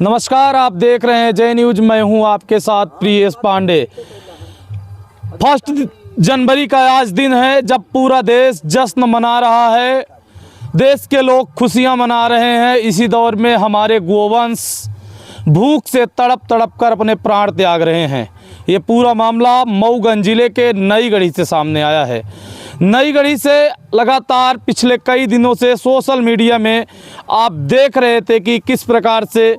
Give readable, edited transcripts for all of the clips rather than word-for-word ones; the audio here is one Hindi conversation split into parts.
नमस्कार, आप देख रहे हैं जय न्यूज। मैं हूं आपके साथ प्रियेश पांडे। 1 जनवरी का आज दिन है जब पूरा देश जश्न मना रहा है। देश के लोग खुशियां मना रहे हैं। इसी दौर में हमारे गोवंश भूख से तड़प तड़प कर अपने प्राण त्याग रहे हैं। ये पूरा मामला मऊगंज जिले के नई गढ़ी से सामने आया है। नई गढ़ी से लगातार पिछले कई दिनों से सोशल मीडिया में आप देख रहे थे कि किस प्रकार से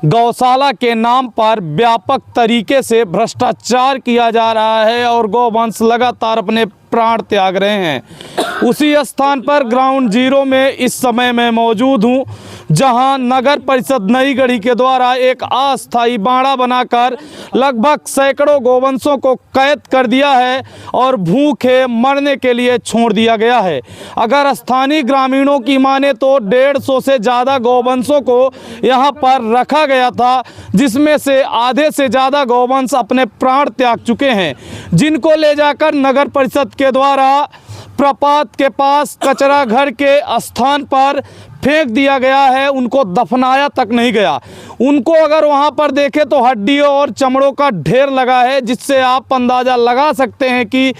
गौशाला के नाम पर व्यापक तरीके से भ्रष्टाचार किया जा रहा है और गौवंश लगातार अपने प्राण त्याग रहे हैं। उसी स्थान पर ग्राउंड जीरो में इस समय मैं मौजूद हूं, जहां नगर परिषद नई गढ़ी के द्वारा एक अस्थायी बाड़ा बनाकर लगभग सैकड़ों गौवंशों को कैद कर दिया है और भूखे मरने के लिए छोड़ दिया गया है। अगर स्थानीय ग्रामीणों की माने तो 150 से ज़्यादा गौवंशों को यहां पर रखा गया था, जिसमें से आधे से ज़्यादा गौवंश अपने प्राण त्याग चुके हैं, जिनको ले जाकर नगर परिषद के द्वारा प्रपात के पास कचरा घर के स्थान पर फेंक दिया गया है। उनको दफनाया तक नहीं गया। उनको अगर वहां पर देखें तो हड्डियों और चमड़ों का ढेर लगा है, जिससे आप अंदाज़ा लगा सकते हैं कि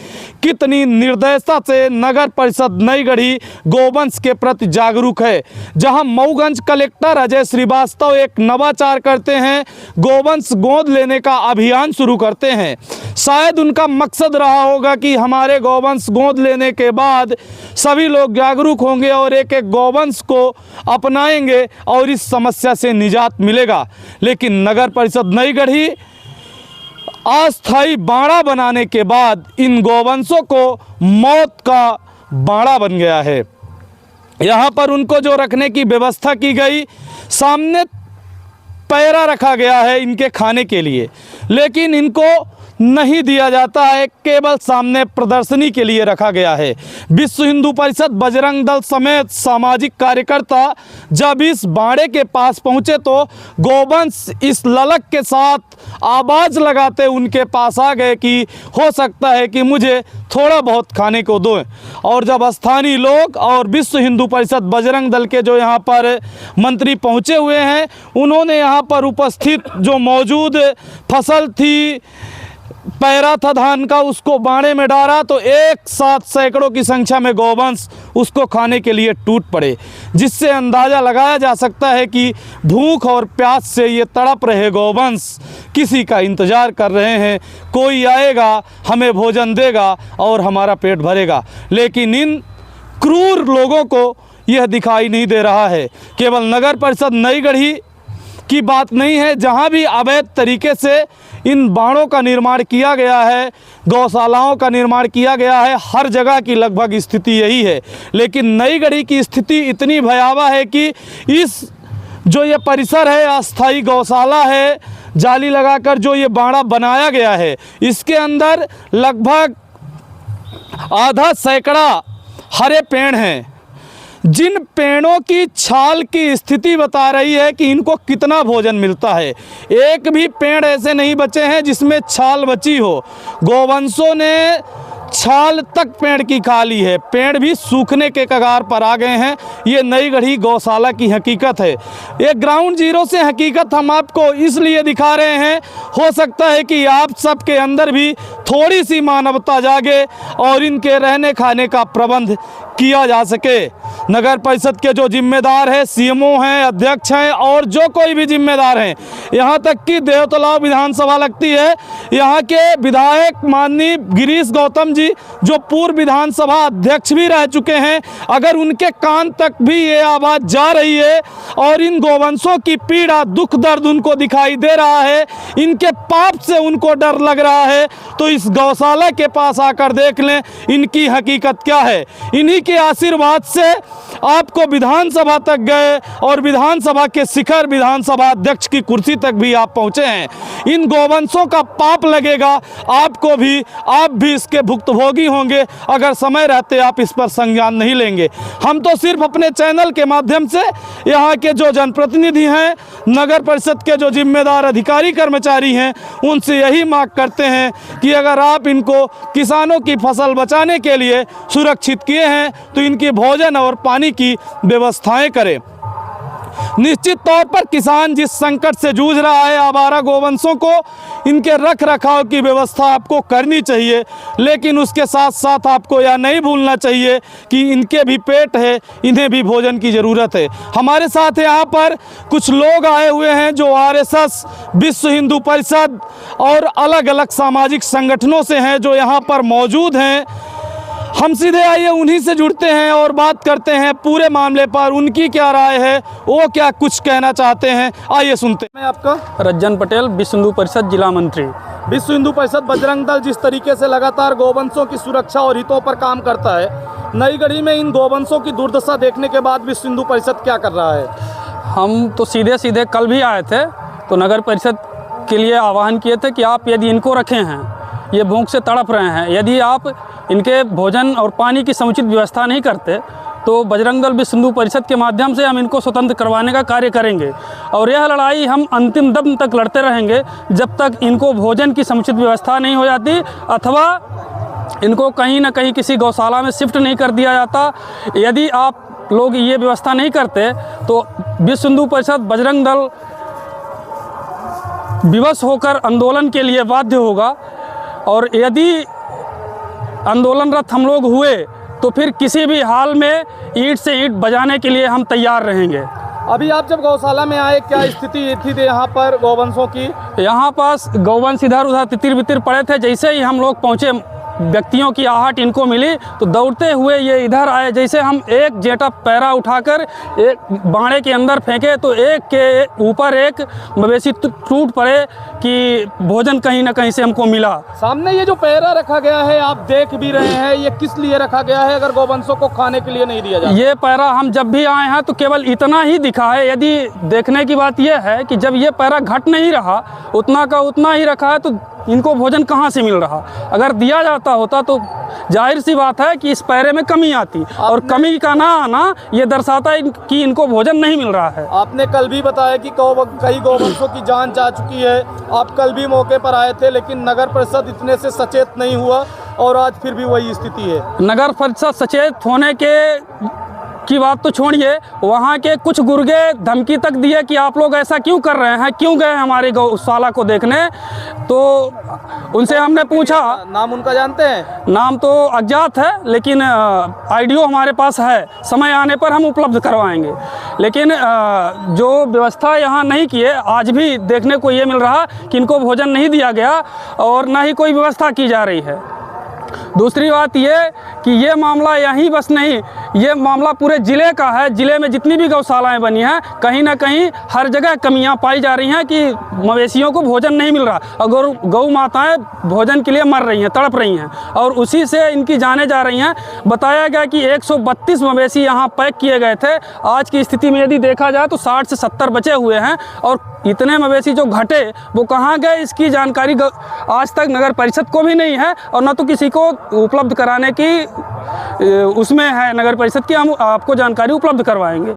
कितनी निर्दयता से नगर परिषद नई गढ़ी गौवंश के प्रति जागरूक है। जहां मऊगंज कलेक्टर अजय श्रीवास्तव एक नवाचार करते हैं, गौवंश गोद लेने का अभियान शुरू करते हैं। शायद उनका मकसद रहा होगा कि हमारे गौवंश गोद लेने के बाद सभी लोग जागरूक होंगे और एक एक गौवंश को अपनाएंगे और इस समस्या से निजात मिलेगा। लेकिन नगर परिषद नई गढ़ी अस्थायी बाड़ा बनाने के बाद इन गौवंशों को मौत का बाड़ा बन गया है। यहाँ पर उनको जो रखने की व्यवस्था की गई, सामने पैरा रखा गया है इनके खाने के लिए, लेकिन इनको नहीं दिया जाता है, केवल सामने प्रदर्शनी के लिए रखा गया है। विश्व हिंदू परिषद, बजरंग दल समेत सामाजिक कार्यकर्ता जब इस बाड़े के पास पहुंचे तो गौवंश इस ललक के साथ आवाज़ लगाते उनके पास आ गए कि हो सकता है कि मुझे थोड़ा बहुत खाने को दो। और जब स्थानीय लोग और विश्व हिंदू परिषद बजरंग दल के जो यहाँ पर मंत्री पहुँचे हुए हैं, उन्होंने यहाँ पर उपस्थित जो मौजूद फसल थी, पैरा था धान का, उसको बाड़े में डाला तो एक साथ सैकड़ों की संख्या में गौवंश उसको खाने के लिए टूट पड़े, जिससे अंदाज़ा लगाया जा सकता है कि भूख और प्यास से ये तड़प रहे गौवंश किसी का इंतज़ार कर रहे हैं। कोई आएगा, हमें भोजन देगा और हमारा पेट भरेगा। लेकिन इन क्रूर लोगों को यह दिखाई नहीं दे रहा है। केवल नगर परिषद नई गढ़ी की बात नहीं है, जहां भी अवैध तरीके से इन बाड़ों का निर्माण किया गया है, गौशालाओं का निर्माण किया गया है, हर जगह की लगभग स्थिति यही है। लेकिन नई गढ़ी की स्थिति इतनी भयावह है कि इस जो ये परिसर है, अस्थायी गौशाला है, जाली लगाकर जो ये बाड़ा बनाया गया है, इसके अंदर लगभग आधा सैकड़ा हरे पेड़ हैं, जिन पेड़ों की छाल की स्थिति बता रही है कि इनको कितना भोजन मिलता है। एक भी पेड़ ऐसे नहीं बचे हैं जिसमें छाल बची हो। गौवंशों ने छाल तक पेड़ की खा ली है। पेड़ भी सूखने के कगार पर आ गए हैं। ये नई गढ़ी गौशाला की हकीकत है। ये ग्राउंड जीरो से हकीकत हम आपको इसलिए दिखा रहे हैं, हो सकता है कि आप सबके अंदर भी थोड़ी सी मानवता जागे और इनके रहने खाने का प्रबंध किया जा सके। नगर परिषद के जो जिम्मेदार हैं, सीएमओ हैं, अध्यक्ष हैं और जो कोई भी जिम्मेदार हैं, यहाँ तक कि देवतलाव विधानसभा लगती है, यहाँ के विधायक माननीय गिरीश गौतम जी जो पूर्व विधानसभा अध्यक्ष भी रह चुके हैं, अगर उनके कान तक भी ये आवाज़ जा रही है और इन गौवंशों की पीड़ा, दुख दर्द उनको दिखाई दे रहा है, इनके पाप से उनको डर लग रहा है, तो इस गौशाला के पास आकर देख लें इनकी हकीकत क्या है। इन्हीं के आशीर्वाद से आपको विधानसभा तक गए और विधानसभा के शिखर विधानसभा अध्यक्ष की कुर्सी तक भी आप पहुंचे हैं। इन गौवंशों का पाप लगेगा आपको भी, आप भी इसके भुक्तभोगी होंगे अगर समय रहते आप इस पर संज्ञान नहीं लेंगे। हम तो सिर्फ अपने चैनल के माध्यम से यहाँ के जो जनप्रतिनिधि हैं, नगर परिषद के जो जिम्मेदार अधिकारी कर्मचारी हैं, उनसे यही मांग करते हैं कि अगर आप इनको किसानों की फसल बचाने के लिए सुरक्षित किए हैं तो इनकी भोजन और पानी की व्यवस्थाएं करें। निश्चित तौर पर किसान जिस संकट से जूझ रहा है, आवारा गोवंशों को इनके रख रखाव की व्यवस्था आपको करनी चाहिए, लेकिन उसके साथ साथ आपको यह नहीं भूलना चाहिए कि इनके भी पेट है, इन्हें भी भोजन की ज़रूरत है। हमारे साथ यहाँ पर कुछ लोग आए हुए हैं जो आरएसएस, विश्व हिंदू परिषद और अलग अलग सामाजिक संगठनों से हैं जो यहाँ पर मौजूद हैं। हम सीधे आइए उन्हीं से जुड़ते हैं और बात करते हैं पूरे मामले पर, उनकी क्या राय है, वो क्या कुछ कहना चाहते हैं, आइए सुनते हैं। मैं आपका रज्जन पटेल, विश्व हिंदू परिषद जिला मंत्री। विश्व हिंदू परिषद बजरंग दल जिस तरीके से लगातार गोवंशों की सुरक्षा और हितों पर काम करता है, नई गढ़ी में इन गोवंशों की दुर्दशा देखने के बाद विश्व हिंदू परिषद क्या कर रहा है? हम तो सीधे कल भी आए थे, तो नगर परिषद के लिए आह्वान किए थे कि आप यदि इनको रखे हैं, ये भूख से तड़प रहे हैं, यदि आप इनके भोजन और पानी की समुचित व्यवस्था नहीं करते तो बजरंग दल विश्व हिंदू परिषद के माध्यम से हम इनको स्वतंत्र करवाने का कार्य करेंगे। और यह लड़ाई हम अंतिम दम तक लड़ते रहेंगे जब तक इनको भोजन की समुचित व्यवस्था नहीं हो जाती अथवा इनको कहीं ना कहीं किसी गौशाला में शिफ्ट नहीं कर दिया जाता। यदि आप लोग ये व्यवस्था नहीं करते तो विश्व हिंदू परिषद बजरंग दल विवश होकर आंदोलन के लिए बाध्य होगा। और यदि आंदोलनरत हम लोग हुए तो फिर किसी भी हाल में ईंट से ईंट बजाने के लिए हम तैयार रहेंगे। अभी आप जब गौशाला में आए, क्या स्थिति थी यहाँ पर गौवंशों की? यहाँ पास गौवंश इधर उधर तितिर बितिर पड़े थे। जैसे ही हम लोग पहुँचे, व्यक्तियों की आहट इनको मिली तो दौड़ते हुए ये इधर आए। जैसे हम एक जेटा पैरा उठाकर एक बाड़े के अंदर फेंके तो एक के ऊपर एक मवेशी टूट पड़े कि भोजन कहीं ना कहीं से हमको मिला। सामने ये जो पैरा रखा गया है, आप देख भी रहे हैं, ये किस लिए रखा गया है अगर गौवंशों को खाने के लिए नहीं दिया जाता? ये पैरा हम जब भी आए हैं तो केवल इतना ही दिखा है। यदि देखने की बात यह है कि जब ये पैरा घट नहीं रहा, उतना का उतना ही रखा है, तो इनको भोजन कहाँ से मिल रहा? अगर दिया जाता होता तो जाहिर सी बात है कि इस पैरे में कमी आती, और कमी का ना आना ये दर्शाता है कि इनको भोजन नहीं मिल रहा है। आपने कल भी बताया कि कई गौवंशों की जान जा चुकी है, आप कल भी मौके पर आए थे, लेकिन नगर परिषद इतने से सचेत नहीं हुआ और आज फिर भी वही स्थिति है। नगर परिषद सचेत होने की बात तो छोड़िए, वहाँ के कुछ गुर्गे धमकी तक दिए कि आप लोग ऐसा क्यों कर रहे हैं, क्यों गए हमारे गौशाला को देखने। तो उनसे हमने पूछा, नाम उनका जानते हैं? नाम तो अज्ञात है, लेकिन आईडियो हमारे पास है, समय आने पर हम उपलब्ध करवाएंगे। लेकिन जो व्यवस्था यहाँ नहीं की है, आज भी देखने को ये मिल रहा कि इनको भोजन नहीं दिया गया और ना ही कोई व्यवस्था की जा रही है। दूसरी बात ये कि ये मामला यहीं बस नहीं, ये मामला पूरे ज़िले का है। ज़िले में जितनी भी गौशालाएं बनी हैं, कहीं ना कहीं हर जगह कमियां पाई जा रही हैं कि मवेशियों को भोजन नहीं मिल रहा, और गौ माताएं भोजन के लिए मर रही हैं, तड़प रही हैं, और उसी से इनकी जानें जा रही हैं। बताया गया कि 132 मवेशी यहाँ पैक किए गए थे। आज की स्थिति में यदि देखा जाए तो 60 से 70 बचे हुए हैं, और इतने मवेशी जो घटे वो कहाँ गए इसकी जानकारी आज तक नगर परिषद को भी नहीं है, और न तो किसी को उपलब्ध कराने की उसमें है नगर परिषद की। हम आपको जानकारी उपलब्ध करवाएंगे।